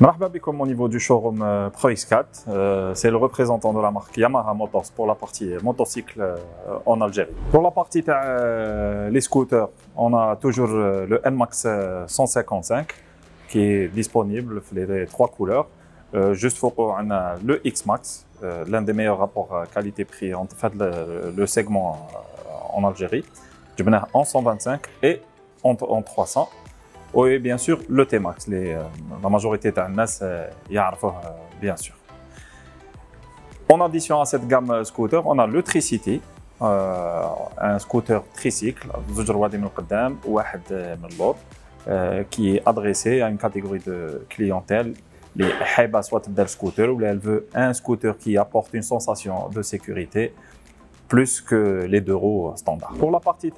Marhaba bikoum au niveau du showroom Pro X4. C'est le représentant de la marque Yamaha Motors pour la partie motocycle en Algérie. Pour la partie les scooters, on a toujours le NMAX 155 qui est disponible les trois couleurs. Juste pour on a le X-Max, l'un des meilleurs rapports qualité-prix en fait le segment en Algérie. En 125 et en 300. Oui, bien sûr, le T-Max. La majorité des gens savent, bien sûr. En addition à cette gamme scooter, on a le Tricity, un scooter tricycle, qui est adressé à une catégorie de clientèle. Les Haïba soit d'un scooter ou elle veut un scooter qui apporte une sensation de sécurité plus que les deux roues standards. Pour la partie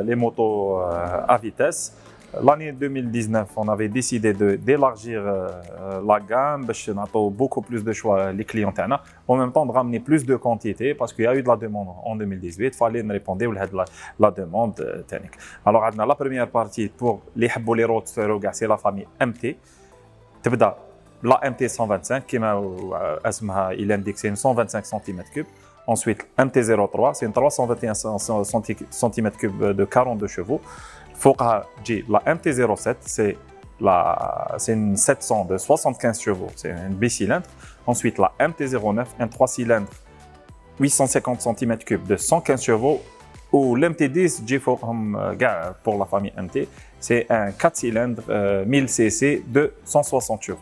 les motos à vitesse, l'année 2019, on avait décidé d'élargir la gamme, pour beaucoup plus de choix les clients. En même temps, de ramener plus de quantité parce qu'il y a eu de la demande en 2018. Il fallait répondre à la demande technique. Alors, la première partie pour les roadsters, c'est la famille MT. La MT 125, qui il est indexé 125 cm3. Ensuite, MT-03, c'est une 321 cm3 de 42 chevaux. La MT-07, c'est une 700 de 75 chevaux, c'est une bicylindre. Ensuite, la MT-09, un 3 cylindres 850 cm3 de 115 chevaux. Ou l'MT-10, pour la famille MT, c'est un 4 cylindres 1000 cc de 160 chevaux.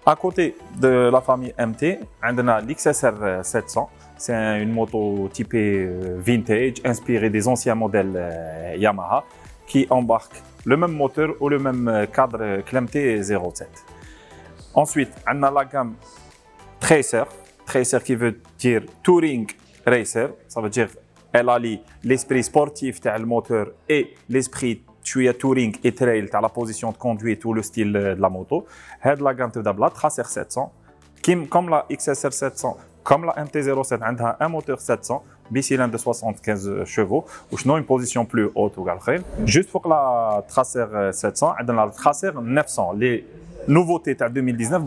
À côté de la famille MT, on a l'XSR 700. C'est une moto typée vintage, inspirée des anciens modèles Yamaha, qui embarque le même moteur ou le même cadre que l'MT-07. Ensuite, on a la gamme Tracer. Tracer qui veut dire Touring Racer. Ça veut dire qu'elle allie l'esprit sportif du moteur et l'esprit touring et trail, la position de conduite ou le style de la moto. C'est la gamme de la Tracer 700, comme la XSR 700. Comme la MT-07, elle a un moteur 700, bicylindre de 75 chevaux, ou sinon une position plus haute. Juste pour la Tracer 700, elle a la Tracer 900. Les nouveautés de 2019,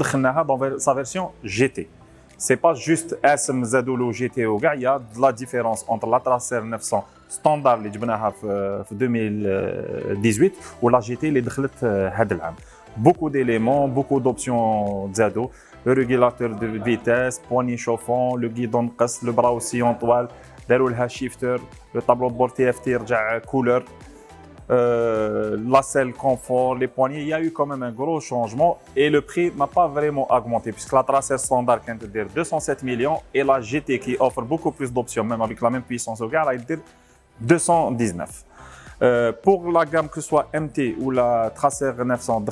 dans sa version GT. Ce n'est pas juste SM, ZOLO, GT ou GA, il y a de la différence entre la Tracer 900 standard qui est en 2018 ou la GT qui est en beaucoup d'éléments, beaucoup d'options ZOLO. Le régulateur de vitesse, poignée chauffant, le guidon le bras aussi en toile, le shifter, le tableau de bord TFT couleur, la selle confort, les poignées. Il y a eu quand même un gros changement et le prix n'a pas vraiment augmenté puisque la Tracer standard qui est 207 millions et la GT qui offre beaucoup plus d'options, même avec la même puissance au gars, elle est 219. Pour la gamme que ce soit MT ou la Tracer 900,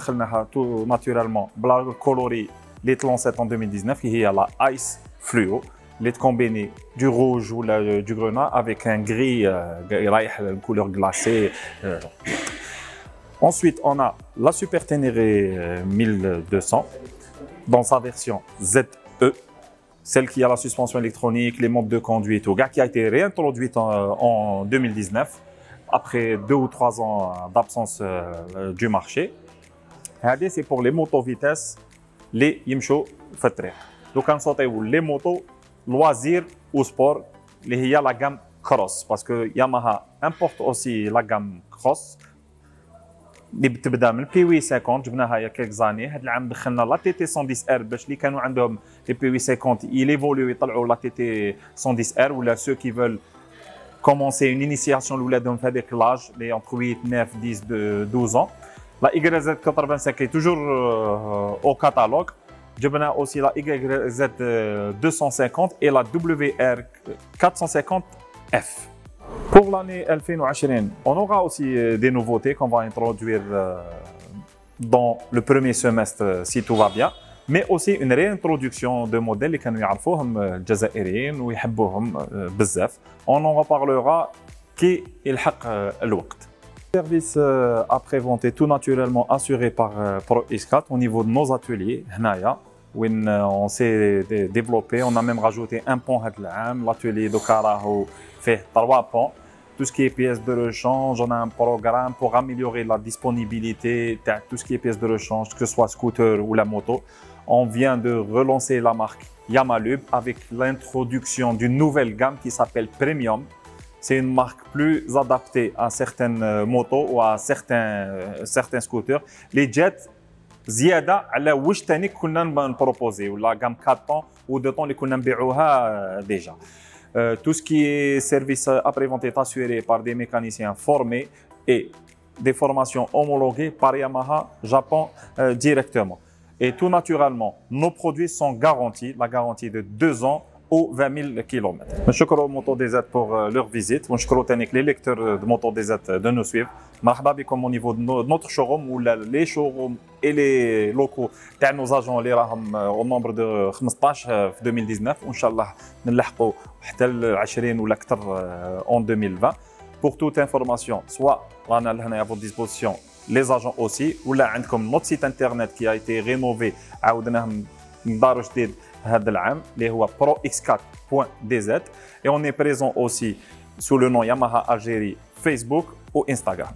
tout naturellement, blanc coloré. Les 37 en 2019, qui est la Ice Fluo, les combinés du rouge ou du grenat avec un gris, une couleur glacée. Ensuite, on a la Super Ténéré 1200 dans sa version ZE, celle qui a la suspension électronique, les modes de conduite, qui a été réintroduite en 2019 après 2 ou 3 ans d'absence du marché. C'est pour les motos vitesse. Les يمشوا في الطريق. Donc كنصوتيو les motos loisirs ou sport اللي هي la gamme cross parce que Yamaha importe aussi la gamme cross اللي بتبدا من البي 50 جبناها il y a quelques années. هذا العام دخلنا لا تي تي 110 ار باش اللي كانوا عندهم لي بي 50 يليفوليو يطلعوا لا تي تي 110 ار ولا ceux qui veulent commencer une initiation لولادهم في هذاك لاج les entre 8 9 10 12 ans. La YZ85 est toujours au catalogue. J'ai aussi la YZ250 et la WR450F. Pour l'année 2020, on aura aussi des nouveautés qu'on va introduire dans le premier semestre si tout va bien. Mais aussi une réintroduction de modèles qui كانوا يعرفوهم الجزائريين ويحبوهم بزاف. On en reparlera كي يلحق الوقت. Le service après-vente est tout naturellement assuré par Pro X4 au niveau de nos ateliers. Où on s'est développé, on a même rajouté un pont. L'atelier de Karaho fait 3 ponts. tout ce qui est pièces de rechange. On a un programme pour améliorer la disponibilité de tout ce qui est pièces de rechange, que ce soit scooter ou la moto. On vient de relancer la marque Yamalub avec l'introduction d'une nouvelle gamme qui s'appelle Premium. C'est une marque plus adaptée à certaines motos ou à certains scooters. Les jets, زياده على واش ثاني كنا نبروبوزي ولا غام 4 طون ou 2 طون اللي كنا نبيعوها déjà. Tout ce qui est service après-vente est assuré par des mécaniciens formés et des formations homologuées par Yamaha Japon directement. Et tout naturellement, nos produits sont garantis, la garantie de 2 ans ou 20 000 km. نشكروا Moto DZ pour leur visite. ونشكروا ثاني les lecteurs de Moto DZ de nous suivre. مرحبا بكم au niveau de notre showroom ou les showrooms et les locaux تاع nos agents اللي راهم au nombre de 15 في 2019 وان شاء الله نلحقوا حتى ل 20 ولا اكثر en 2020. Pour toute information, soit رانا لهنا à votre disposition les agents aussi ولا عندكم notre site internet qui a été rénové عاودناه من دار جديد هذا العام اللي هو prox4.dz et on est présent aussi sous le nom Yamaha Algérie Facebook ou Instagram.